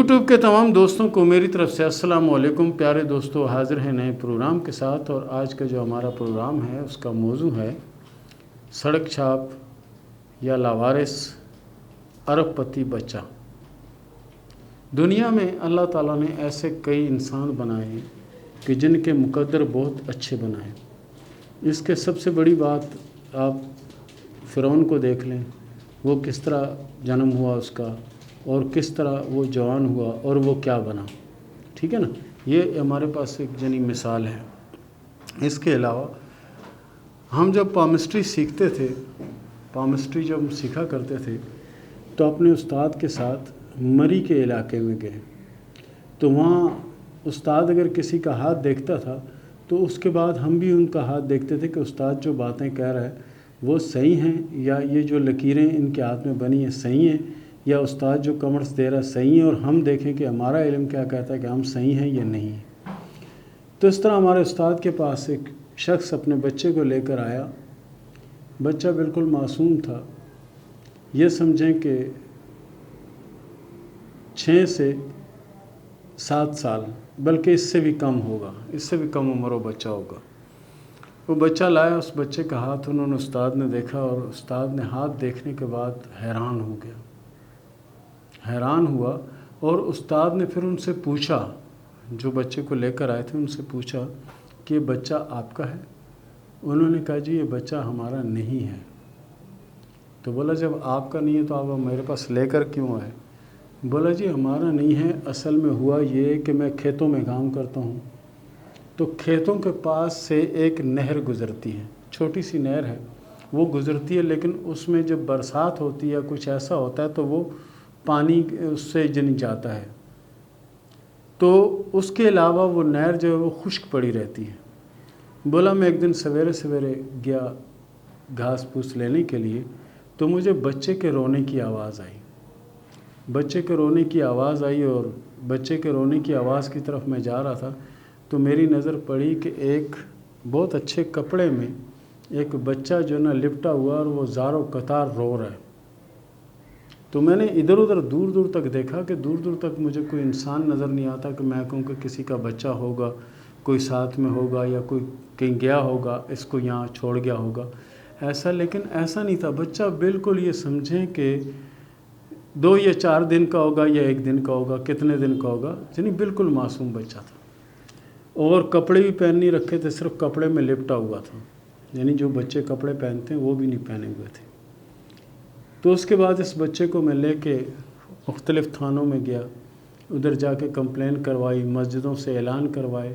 YouTube کے تمام دوستوں کو میری طرف سے السلام علیکم۔ پیارے دوستو، حاضر ہیں نئے پروگرام کے ساتھ، اور آج کا جو ہمارا پروگرام ہے اس کا موضوع ہے سڑک چھاپ یا لاوارث ارب پتی بچہ۔ دنیا میں اللہ تعالیٰ نے ایسے کئی انسان بنائے ہیں کہ جن کے مقدر بہت اچھے بنائے۔ اس کے سب سے بڑی بات آپ فرعون کو دیکھ لیں، وہ کس طرح جنم ہوا اس کا، اور کس طرح وہ جوان ہوا اور وہ کیا بنا، ٹھیک ہے نا۔ یہ ہمارے پاس ایک مثال ہے۔ اس کے علاوہ ہم جب پامسٹری سیکھتے تھے، پامسٹری جب ہم سیکھا کرتے تھے تو اپنے استاد کے ساتھ مری کے علاقے میں گئے، تو وہاں استاد اگر کسی کا ہاتھ دیکھتا تھا تو اس کے بعد ہم بھی ان کا ہاتھ دیکھتے تھے کہ استاد جو باتیں کہہ رہا ہے وہ صحیح ہیں، یا یہ جو لکیریں ان کے ہاتھ میں بنی ہیں صحیح ہیں، یا استاد جو کمنٹس دے رہا ہے صحیح ہیں، اور ہم دیکھیں کہ ہمارا علم کیا کہتا ہے کہ ہم صحیح ہیں یا نہیں ہیں۔ تو اس طرح ہمارے استاد کے پاس ایک شخص اپنے بچے کو لے کر آیا۔ بچہ بالکل معصوم تھا، یہ سمجھیں کہ 6 سے 7 سال، بلکہ اس سے بھی کم ہوگا، اس سے بھی کم عمر و بچہ ہوگا۔ وہ بچہ لایا، اس بچے کا ہاتھ انہوں نے استاد نے دیکھا، اور استاد نے ہاتھ دیکھنے کے بعد حیران ہو گیا، حیران ہوا۔ اور استاد نے پھر ان سے پوچھا، جو بچے کو لے کر آئے تھے ان سے پوچھا کہ یہ بچہ آپ کا ہے؟ انہوں نے کہا جی یہ بچہ ہمارا نہیں ہے۔ تو بولا جب آپ کا نہیں ہے تو آپ میرے پاس لے کر کیوں آئے؟ بولا جی ہمارا نہیں ہے، اصل میں ہوا یہ کہ میں کھیتوں میں کام کرتا ہوں، تو کھیتوں کے پاس سے ایک نہر گزرتی ہے، چھوٹی سی نہر ہے، وہ گزرتی ہے، لیکن اس میں جب برسات ہوتی ہے یا کچھ ایسا ہوتا ہے تو وہ پانی اس سے جاتا ہے، تو اس کے علاوہ وہ نہر جو ہے وہ خشک پڑی رہتی ہے۔ بولا میں ایک دن سویرے سویرے گیا گھاس پھوس لینے کے لیے، تو مجھے بچے کے رونے کی آواز آئی، بچے کے رونے کی آواز آئی، اور بچے کے رونے کی آواز کی طرف میں جا رہا تھا تو میری نظر پڑی کہ ایک بہت اچھے کپڑے میں ایک بچہ جو نا لپٹا ہوا، اور وہ زار و قطار رو رہا ہے۔ تو میں نے ادھر ادھر دور دور تک دیکھا کہ دور دور تک مجھے کوئی انسان نظر نہیں آتا کہ میں کہوں کہ کسی کا بچہ ہوگا، کوئی ساتھ میں ہوگا، یا کوئی کہیں گیا ہوگا، اس کو یہاں چھوڑ گیا ہوگا ایسا، لیکن ایسا نہیں تھا۔ بچہ بالکل یہ سمجھیں کہ 2 یا 4 دن کا ہوگا، یا 1 دن کا ہوگا، کتنے دن کا ہوگا، یعنی بالکل معصوم بچہ تھا، اور کپڑے بھی پہن نہیں رکھے تھے، صرف کپڑے میں لپٹا ہوا تھا، یعنی جو بچے کپڑے پہنتے ہیں وہ بھی نہیں پہنے ہوئے تھے۔ تو اس کے بعد اس بچے کو میں لے کے مختلف تھانوں میں گیا، ادھر جا کے کمپلین کروائی، مسجدوں سے اعلان کروائے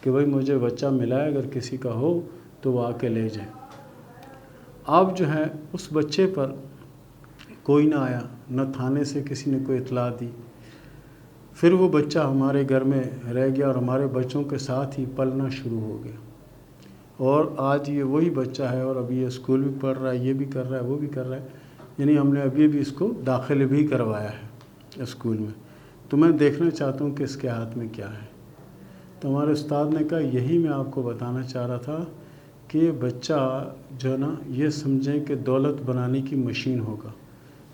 کہ بھائی مجھے بچہ ملا ہے، اگر کسی کا ہو تو وہ آ کے لے جائے۔ اب جو ہے اس بچے پر کوئی نہ آیا، نہ تھانے سے کسی نے کوئی اطلاع دی۔ پھر وہ بچہ ہمارے گھر میں رہ گیا، اور ہمارے بچوں کے ساتھ ہی پلنا شروع ہو گیا، اور آج یہ وہی بچہ ہے، اور ابھی یہ اسکول بھی پڑھ رہا ہے، یہ بھی کر رہا ہے، وہ بھی کر رہا ہے، یعنی ہم نے ابھی بھی اس کو داخل بھی کروایا ہے اسکول میں۔ تو میں دیکھنا چاہتا ہوں کہ اس کے ہاتھ میں کیا ہے۔ تو ہمارے استاد نے کہا یہی میں آپ کو بتانا چاہ رہا تھا کہ یہ بچہ جو ہے نا، یہ سمجھیں کہ دولت بنانے کی مشین ہوگا،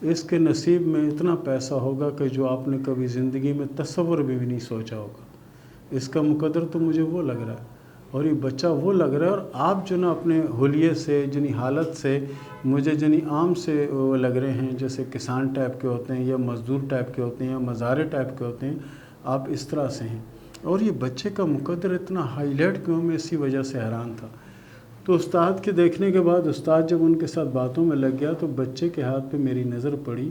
اس کے نصیب میں اتنا پیسہ ہوگا کہ جو آپ نے کبھی زندگی میں تصور بھی نہیں سوچا ہوگا۔ اس کا مقدر تو مجھے وہ لگ رہا ہے، اور یہ بچہ وہ لگ رہا ہے، اور آپ جو نا اپنے حلیے سے جنی حالت سے مجھے جنی عام سے وہ لگ رہے ہیں، جیسے کسان ٹائپ کے ہوتے ہیں، یا مزدور ٹائپ کے ہوتے ہیں، یا مزارے ٹائپ کے ہوتے ہیں، آپ اس طرح سے ہیں۔ اور یہ بچے کا مقدر اتنا ہائی لائٹ کیوں، میں اسی وجہ سے حیران تھا۔ تو استاد کے دیکھنے کے بعد استاد جب ان کے ساتھ باتوں میں لگ گیا تو بچے کے ہاتھ پہ میری نظر پڑی،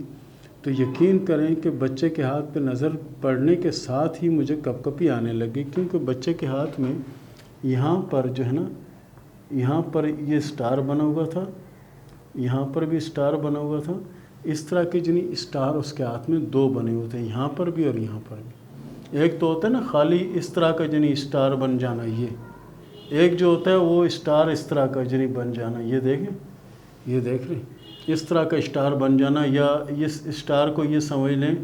تو یقین کریں کہ بچے کے ہاتھ پہ نظر پڑنے کے ساتھ ہی مجھے کپ کپی آنے لگی، کیونکہ بچے کے ہاتھ میں یہاں پر جو ہے نا، یہاں پر یہ سٹار بنا ہوا تھا، یہاں پر بھی سٹار بنا ہوا تھا، اس طرح کے جنی سٹار اس کے ہاتھ میں 2 بنے ہوئے تھے، یہاں پر بھی اور یہاں پر بھی۔ ایک تو ہوتا ہے نا خالی اس طرح کا جنی سٹار بن جانا، ایک جو ہوتا ہے وہ سٹار اس طرح کا جنی بن جانا، یہ دیکھیں، یہ دیکھ رہے ہیں، اس طرح کا سٹار بن جانا، یا اس سٹار کو یہ سمجھ لیں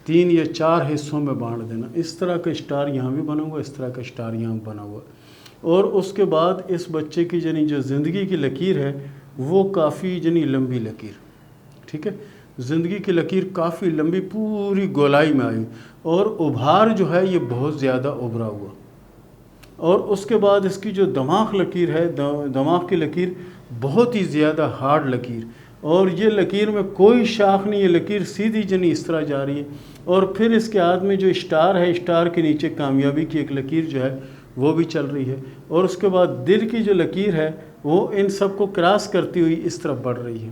3 یا 4 حصوں میں بانٹ دینا، اس طرح کا سٹار یہاں بھی بنا ہوا، اس طرح کا سٹار یہاں بنا ہوا۔ اور اس کے بعد اس بچے کی جنی جو زندگی کی لکیر ہے وہ کافی جنی لمبی لکیر، ٹھیک ہے۔ زندگی کی لکیر کافی لمبی پوری گولائی میں آئی اور ابھار جو ہے یہ بہت زیادہ ابھرا ہوا، اور اس کے بعد اس کی جو دماغ لکیر ہے، دماغ کی لکیر بہت ہی زیادہ ہارڈ لکیر، اور یہ لکیر میں کوئی شاخ نہیں، یہ لکیر سیدھی جنی اس طرح جا رہی ہے، اور پھر اس کے ہاتھ میں جو اسٹار ہے، اسٹار کے نیچے کامیابی کی ایک لکیر جو ہے وہ بھی چل رہی ہے، اور اس کے بعد دل کی جو لکیر ہے وہ ان سب کو کراس کرتی ہوئی اس طرف بڑھ رہی ہے۔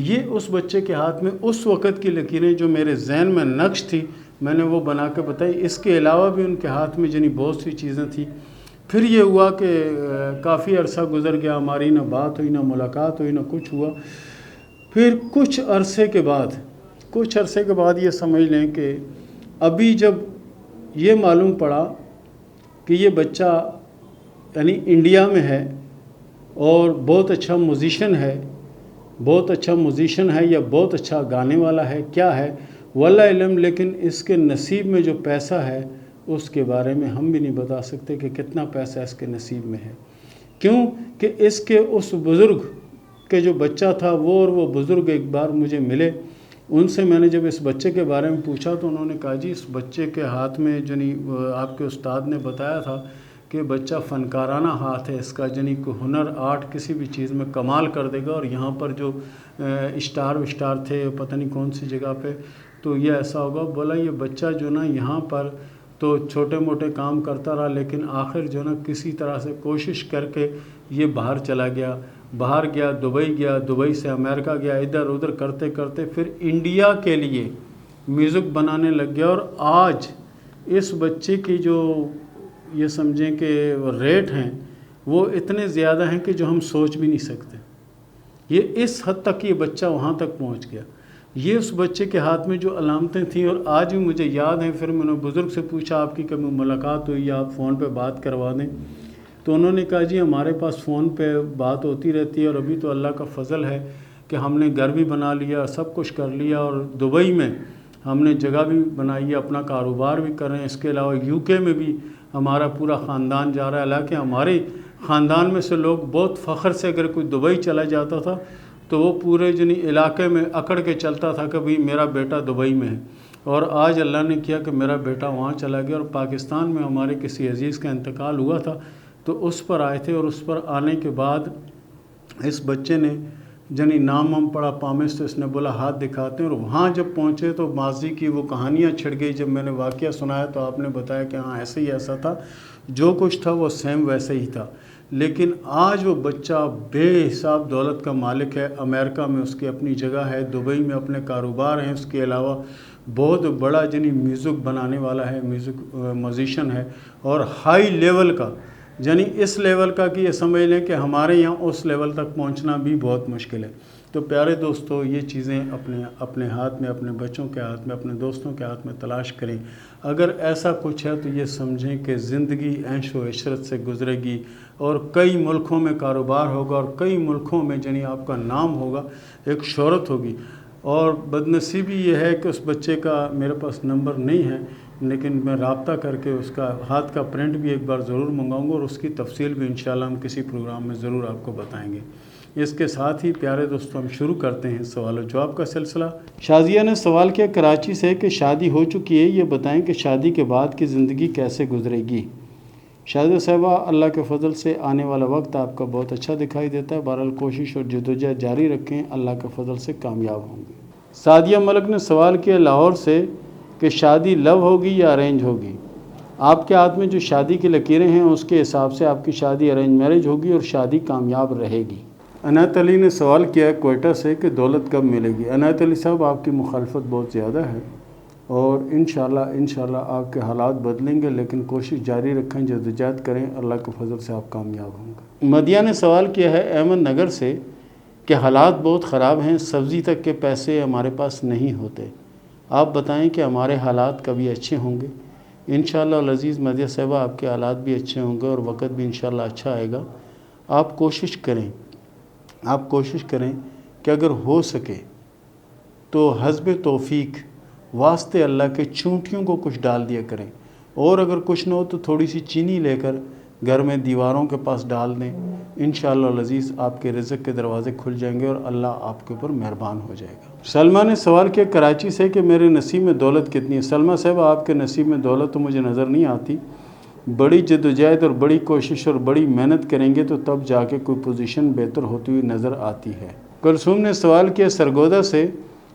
یہ اس بچے کے ہاتھ میں اس وقت کی لکیریں جو میرے ذہن میں نقش تھی، میں نے وہ بنا کے بتائی۔ اس کے علاوہ بھی ان کے ہاتھ میں جنی بہت سی چیزیں تھیں۔ پھر یہ ہوا کہ کافی عرصہ گزر گیا، ہماری نہ بات ہوئی، نہ ملاقات ہوئی، نہ کچھ ہوا۔ پھر کچھ عرصے کے بعد یہ سمجھ لیں کہ ابھی جب یہ معلوم پڑا کہ یہ بچہ یعنی انڈیا میں ہے اور بہت اچھا موزیشن ہے یا بہت اچھا گانے والا ہے، کیا ہے واللہ علم، لیکن اس کے نصیب میں جو پیسہ ہے اس کے بارے میں ہم بھی نہیں بتا سکتے کہ کتنا پیسہ اس کے نصیب میں ہے۔ کیوں کہ اس کے اس بزرگ کے جو بچہ تھا وہ بزرگ ایک بار مجھے ملے، ان سے میں نے جب اس بچے کے بارے میں پوچھا تو انہوں نے کہا جی اس بچے کے ہاتھ میں جنی آپ کے استاد نے بتایا تھا کہ بچہ فنکارانہ ہاتھ ہے اس کا، جنی کو ہنر آرٹ کسی بھی چیز میں کمال کر دے گا، اور یہاں پر جو اسٹار تھے پتہ نہیں کون سی جگہ پہ، تو یہ ایسا ہوگا۔ بولا یہ بچہ جو نا یہاں پر تو چھوٹے موٹے کام کرتا رہا، لیکن آخر جو نا کسی طرح سے کوشش کر کے یہ باہر چلا گیا، دبئی سے امریکہ گیا، ادھر ادھر کرتے کرتے پھر انڈیا کے لیے میوزک بنانے لگ گیا، اور آج اس بچے کی جو یہ سمجھیں کہ ریٹ ہیں وہ اتنے زیادہ ہیں کہ جو ہم سوچ بھی نہیں سکتے۔ یہ اس حد تک یہ بچہ وہاں تک پہنچ گیا۔ یہ اس بچے کے ہاتھ میں جو علامتیں تھیں اور آج بھی مجھے یاد ہیں۔ پھر میں نے بزرگ سے پوچھا آپ کی کبھی ملاقات ہوئی یا آپ فون پہ بات کروا دیں، تو انہوں نے کہا جی ہمارے پاس فون پہ بات ہوتی رہتی ہے، اور ابھی تو اللہ کا فضل ہے کہ ہم نے گھر بھی بنا لیا، سب کچھ کر لیا، اور دبئی میں ہم نے جگہ بھی بنائی ہے، اپنا کاروبار بھی کر رہے ہیں۔ اس کے علاوہ UK میں بھی ہمارا پورا خاندان جا رہا ہے، حالانکہ ہمارے خاندان میں سے لوگ بہت فخر سے اگر کوئی دبئی چلا جاتا تھا تو وہ پورے جنی علاقے میں اکڑ کے چلتا تھا کہ بھئی میرا بیٹا دبئی میں ہے، اور آج اللہ نے کیا کہ میرا بیٹا وہاں چلا گیا۔ اور پاکستان میں ہمارے کسی عزیز کا انتقال ہوا تھا تو اس پر آئے تھے، اور اس پر آنے کے بعد اس بچے نے جنی نام ہم پڑھا پامس، تو اس نے بولا ہاتھ دکھاتے ہیں، اور وہاں جب پہنچے تو ماضی کی وہ کہانیاں چھڑ گئی۔ جب میں نے واقعہ سنایا تو آپ نے بتایا کہ ہاں ایسے ہی ایسا تھا، جو کچھ تھا وہ سیم ویسے ہی تھا، لیکن آج وہ بچہ بے حساب دولت کا مالک ہے۔ امریکہ میں اس کی اپنی جگہ ہے، دبئی میں اپنے کاروبار ہیں، اس کے علاوہ بہت بڑا جنی میوزک بنانے والا ہے، موزیشن ہے، اور ہائی لیول کا، یعنی اس لیول کا کہ یہ سمجھ لیں کہ ہمارے یہاں اس لیول تک پہنچنا بھی بہت مشکل ہے۔ تو پیارے دوستو، یہ چیزیں اپنے ہاتھ میں، اپنے بچوں کے ہاتھ میں، اپنے دوستوں کے ہاتھ میں تلاش کریں۔ اگر ایسا کچھ ہے تو یہ سمجھیں کہ زندگی عیش و عشرت سے گزرے گی، اور کئی ملکوں میں کاروبار ہوگا، اور کئی ملکوں میں جنی آپ کا نام ہوگا، ایک شہرت ہوگی۔ اور بدنصیبی یہ ہے کہ اس بچے کا میرے پاس نمبر نہیں ہے، لیکن میں رابطہ کر کے اس کا ہاتھ کا پرنٹ بھی ایک بار ضرور منگاؤں گا، اور اس کی تفصیل بھی انشاءاللہ ہم کسی پروگرام میں ضرور آپ کو بتائیں گے۔ اس کے ساتھ ہی پیارے دوستوں ہم شروع کرتے ہیں سوال و جواب کا سلسلہ۔ شازیہ نے سوال کیا کراچی سے کہ شادی ہو چکی ہے، یہ بتائیں کہ شادی کے بعد کی زندگی کیسے گزرے گی؟ شازیہ صاحبہ، اللہ کے فضل سے آنے والا وقت آپ کا بہت اچھا دکھائی دیتا ہے، بہرحال کوشش اور جدوجہد جاری رکھیں، اللہ کے فضل سے کامیاب ہوں گے۔ سعدیہ ملک نے سوال کیا لاہور سے کہ شادی لو ہوگی یا ارینج ہوگی؟ آپ کے ہاتھ میں جو شادی کی لکیریں ہیں اس کے حساب سے آپ کی شادی ارینج میرج ہوگی اور شادی کامیاب رہے گی۔ عنایت علی نے سوال کیا ہے کوئٹہ سے کہ دولت کب ملے گی؟ عنایت علی صاحب، آپ کی مخالفت بہت زیادہ ہے، اور انشاءاللہ آپ کے حالات بدلیں گے، لیکن کوشش جاری رکھیں، جدوجہد کریں، اللہ کے فضل سے آپ کامیاب ہوں گے۔ مدیہ نے سوال کیا ہے احمد نگر سے کہ حالات بہت خراب ہیں، سبزی تک کے پیسے ہمارے پاس نہیں ہوتے، آپ بتائیں کہ ہمارے حالات کبھی اچھے ہوں گے؟ انشاءاللہ العزیز مدیہ صاحبہ، آپ کے حالات بھی اچھے ہوں گے اور وقت بھی انشاءاللہ اچھا آئے گا۔ آپ کوشش کریں کہ اگر ہو سکے تو حسب توفیق واسطے اللہ کے چونٹیوں کو کچھ ڈال دیا کریں، اور اگر کچھ نہ ہو تو تھوڑی سی چینی لے کر گھر میں دیواروں کے پاس ڈال دیں، انشاءاللہ العزیز آپ کے رزق کے دروازے کھل جائیں گے اور اللہ آپ کے اوپر مہربان ہو جائے گا۔ سلمہ نے سوال کیا کراچی سے کہ میرے نصیب میں دولت کتنی ہے؟ سلمہ صاحب آپ کے نصیب میں دولت تو مجھے نظر نہیں آتی، بڑی جدوجہد اور بڑی کوشش اور بڑی محنت کریں گے تو تب جا کے کوئی پوزیشن بہتر ہوتی ہوئی نظر آتی ہے۔ کلثوم نے سوال کیا سرگودا سے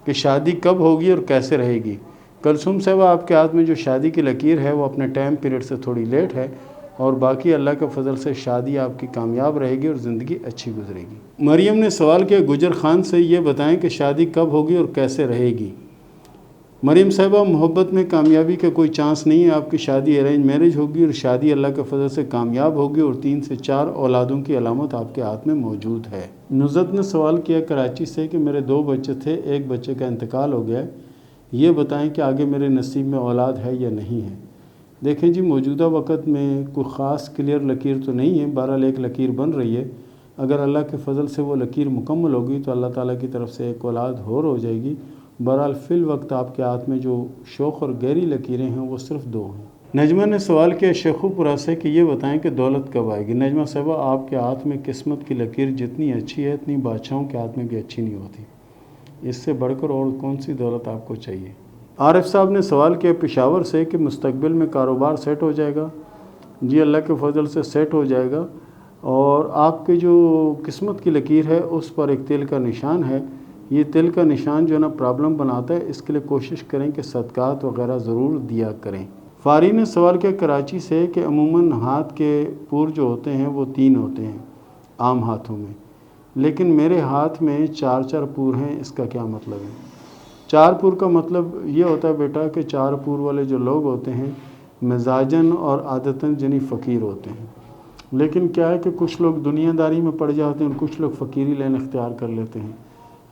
کہ شادی کب ہوگی اور کیسے رہے گی؟ کلثوم صاحب آپ کے ہاتھ میں جو شادی کی لکیر ہے وہ اپنے ٹائم پیریڈ سے تھوڑی لیٹ ہے، اور باقی اللہ کے فضل سے شادی آپ کی کامیاب رہے گی اور زندگی اچھی گزرے گی۔ مریم نے سوال کیا گجر خان سے یہ بتائیں کہ شادی کب ہوگی اور کیسے رہے گی؟ مریم صاحبہ محبت میں کامیابی کا کوئی چانس نہیں ہے، آپ کی شادی ارینج میرج ہوگی اور شادی اللہ کے فضل سے کامیاب ہوگی اور 3 سے 4 اولادوں کی علامت آپ کے ہاتھ میں موجود ہے۔ نزت نے سوال کیا کراچی سے کہ میرے 2 بچے تھے، ایک بچے کا انتقال ہو گیا ہے، یہ بتائیں کہ آگے میرے نصیب میں اولاد ہے یا نہیں ہے؟ دیکھیں جی موجودہ وقت میں کوئی خاص کلیئر لکیر تو نہیں ہے، بہرحال ایک لکیر بن رہی ہے، اگر اللہ کے فضل سے وہ لکیر مکمل ہوگی تو اللہ تعالیٰ کی طرف سے ایک اولاد ہو جائے گی۔ بہرحال فی الوقت آپ کے ہاتھ میں جو شوق اور گہری لکیریں ہیں وہ صرف 2 ہیں۔ نجمہ نے سوال کیا شیخو پورہ سے کہ یہ بتائیں کہ دولت کب آئے گی؟ نجمہ صاحبہ آپ کے ہاتھ میں قسمت کی لکیر جتنی اچھی ہے اتنی بادشاہوں کے ہاتھ میں بھی اچھی نہیں ہوتی، اس سے بڑھ کر اور کون سی دولت آپ کو چاہیے؟ عارف صاحب نے سوال کیا پشاور سے کہ مستقبل میں کاروبار سیٹ ہو جائے گا؟ جی اللہ کے فضل سے سیٹ ہو جائے گا، اور آپ کی جو قسمت کی لکیر ہے اس پر ایک تل کا نشان ہے، یہ تل کا نشان جو ہے نا پرابلم بناتا ہے، اس کے لیے کوشش کریں کہ صدقات وغیرہ ضرور دیا کریں۔ فاری نے سوال کیا کراچی سے کہ عموماً ہاتھ کے پور جو ہوتے ہیں وہ 3 ہوتے ہیں عام ہاتھوں میں، لیکن میرے ہاتھ میں 4 پور ہیں، اس کا کیا مطلب ہے؟ 4 پور کا مطلب یہ ہوتا ہے بیٹا کہ 4 پور والے جو لوگ ہوتے ہیں مزاجن اور عادتاً جنی فقیر ہوتے ہیں، لیکن کیا ہے کہ کچھ لوگ دنیا داری میں پڑ جاتے ہیں اور کچھ لوگ فقیری لین اختیار کر لیتے ہیں۔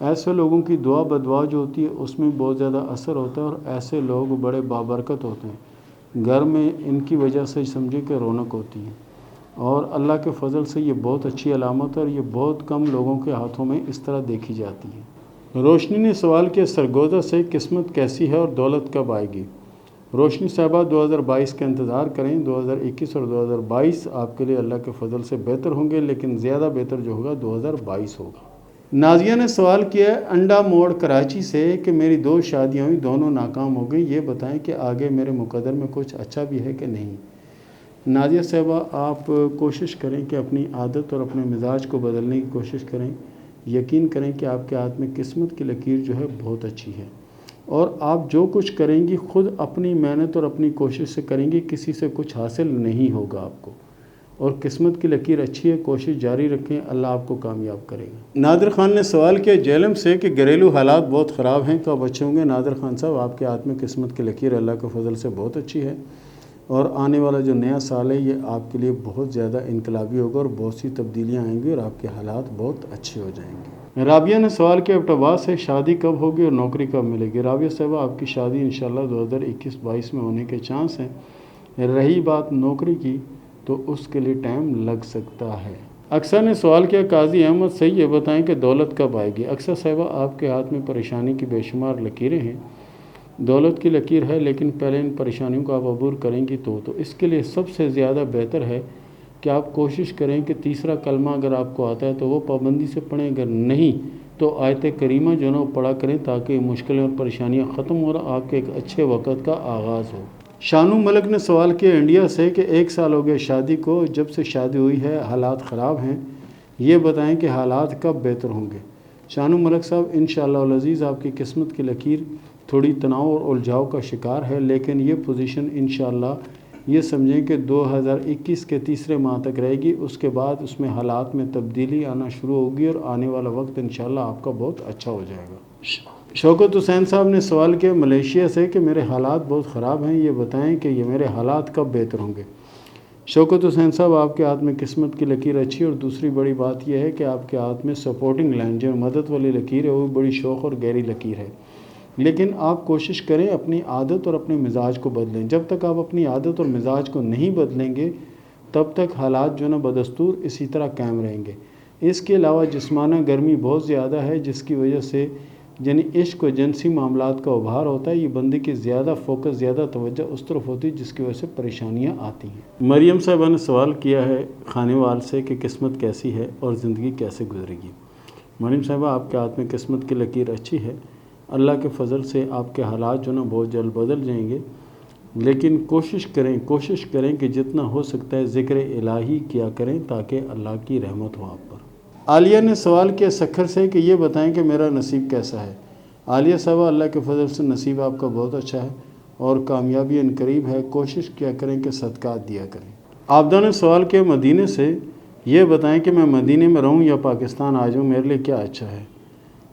ایسے لوگوں کی دعا بدعا جو ہوتی ہے اس میں بہت زیادہ اثر ہوتا ہے، اور ایسے لوگ بڑے بابرکت ہوتے ہیں، گھر میں ان کی وجہ سے سمجھے کہ رونق ہوتی ہے، اور اللہ کے فضل سے یہ بہت اچھی علامت ہے اور یہ بہت کم لوگوں کے ہاتھوں میں اس طرح دیکھی جاتی ہے۔ روشنی نے سوال کیا سرگودا سے قسمت کیسی ہے اور دولت کب آئے گی؟ روشنی صاحبہ 2022 کا انتظار کریں، 2021 اور 2022 آپ کے لیے اللہ کے فضل سے بہتر ہوں گے، لیکن زیادہ بہتر جو ہوگا 2022 ہوگا۔ نازیہ نے سوال کیا ہے انڈا موڑ کراچی سے کہ میری 2 شادیاں ہوئی، دونوں ناکام ہو گئی، یہ بتائیں کہ آگے میرے مقدر میں کچھ اچھا بھی ہے کہ نہیں؟ نازیہ صاحبہ آپ کوشش کریں کہ اپنی عادت اور اپنے مزاج کو بدلنے کی کوشش کریں، یقین کریں کہ آپ کے ہاتھ میں قسمت کی لکیر جو ہے بہت اچھی ہے، اور آپ جو کچھ کریں گی خود اپنی محنت اور اپنی کوشش سے کریں گی، کسی سے کچھ حاصل نہیں ہوگا آپ کو، اور قسمت کی لکیر اچھی ہے، کوشش جاری رکھیں، اللہ آپ کو کامیاب کرے گا۔ نادر خان نے سوال کیا جہلم سے کہ گھریلو حالات بہت خراب ہیں، کب اچھے ہوں گے؟ نادر خان صاحب آپ کے ہاتھ میں قسمت کی لکیر اللہ کے فضل سے بہت اچھی ہے، اور آنے والا جو نیا سال ہے یہ آپ کے لیے بہت زیادہ انقلابی ہوگا اور بہت سی تبدیلیاں آئیں گی اور آپ کے حالات بہت اچھے ہو جائیں گے۔ رابعہ نے سوال کیا ابٹبا سے شادی کب ہوگی اور نوکری کب ملے گی؟ رابعہ صاحبہ آپ کی شادی انشاءاللہ 2021-22 میں ہونے کے چانس ہیں، رہی بات نوکری کی تو اس کے لیے ٹائم لگ سکتا ہے۔ اکثر نے سوال کیا قاضی احمد سے یہ بتائیں کہ دولت کب آئے گی؟ اکثر صاحبہ آپ کے ہاتھ میں پریشانی کی بے شمار لکیریں ہیں، دولت کی لکیر ہے، لیکن پہلے ان پریشانیوں کو آپ عبور کریں گی تو اس کے لیے سب سے زیادہ بہتر ہے کہ آپ کوشش کریں کہ تیسرا کلمہ اگر آپ کو آتا ہے تو وہ پابندی سے پڑھیں، اگر نہیں تو آیت کریمہ جو نا وہ پڑھا کریں تاکہ مشکلیں اور پریشانیاں ختم ہو رہا آپ کے ایک اچھے وقت کا آغاز ہو۔ شانو ملک نے سوال کیا انڈیا سے کہ 1 سال ہو گیا شادی کو، جب سے شادی ہوئی ہے حالات خراب ہیں، یہ بتائیں کہ حالات کب بہتر ہوں گے؟ شانو ملک صاحب انشاءاللہ العزیز آپ کی قسمت کی لکیر تھوڑی تناؤ اور الجھاؤ کا شکار ہے، لیکن یہ پوزیشن انشاءاللہ یہ سمجھیں کہ 2021 کے تیسرے ماہ تک رہے گی، اس کے بعد اس میں حالات میں تبدیلی آنا شروع ہوگی اور آنے والا وقت انشاءاللہ آپ کا بہت اچھا ہو جائے گا۔ شوکت حسین صاحب نے سوال کیا ملیشیا سے کہ میرے حالات بہت خراب ہیں، یہ بتائیں کہ یہ میرے حالات کب بہتر ہوں گے؟ شوکت حسین صاحب آپ کے ہاتھ میں قسمت کی لکیر اچھی، اور دوسری بڑی بات یہ ہے کہ آپ کے ہاتھ میں سپورٹنگ لائن جو مدد والی لکیر ہے وہ بڑی شوق اور گہری لکیر ہے، لیکن آپ کوشش کریں اپنی عادت اور اپنے مزاج کو بدلیں، جب تک آپ اپنی عادت اور مزاج کو نہیں بدلیں گے تب تک حالات جو نا بدستور اسی طرح قائم رہیں گے۔ اس کے علاوہ جسمانہ گرمی بہت زیادہ ہے جس کی وجہ سے یعنی عشق و جنسی معاملات کا ابھار ہوتا ہے، یہ بندے کی زیادہ فوکس، زیادہ توجہ اس طرف ہوتی ہے جس کی وجہ سے پریشانیاں آتی ہیں۔ مریم صاحبہ نے سوال کیا ہے خانے وال سے کہ قسمت کیسی ہے اور زندگی کیسے گزرے گی۔ مریم صاحبہ آپ کے ہاتھ میں قسمت کی لکیر اچھی ہے، اللہ کے فضل سے آپ کے حالات جو نا بہت جلد بدل جائیں گے، لیکن کوشش کریں کہ جتنا ہو سکتا ہے ذکر الہی کیا کریں تاکہ اللہ کی رحمت ہو آپ پر۔ عالیہ نے سوال کیا سکھر سے کہ یہ بتائیں کہ میرا نصیب کیسا ہے۔ عالیہ صاحبہ اللہ کے فضل سے نصیب آپ کا بہت اچھا ہے اور کامیابی ان قریب ہے، کوشش کیا کریں کہ صدقات دیا کریں۔ عابدہ نے سوال کیا مدینے سے، یہ بتائیں کہ میں مدینے میں رہوں یا پاکستان آ جاؤں، میرے لیے کیا اچھا ہے۔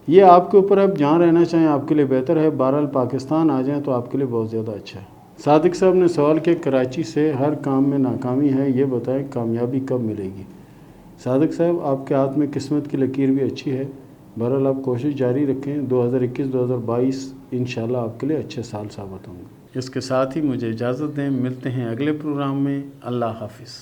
یہ آپ کے اوپر، آپ جہاں رہنا چاہیں آپ کے لیے بہتر ہے، بہرحال پاکستان آ جائیں تو آپ کے لیے بہت زیادہ اچھا ہے۔ صادق صاحب نے سوال کیا کراچی سے ہر کام میں ناکامی ہے، یہ بتائیں کامیابی کب ملے گی۔ صادق صاحب آپ کے ہاتھ میں قسمت کی لکیر بھی اچھی ہے، بہرحال آپ کوشش جاری رکھیں، 2021-2022 انشاءاللہ آپ کے لیے اچھے سال ثابت ہوں گے۔ اس کے ساتھ ہی مجھے اجازت دیں، ملتے ہیں اگلے پروگرام میں۔ اللہ حافظ۔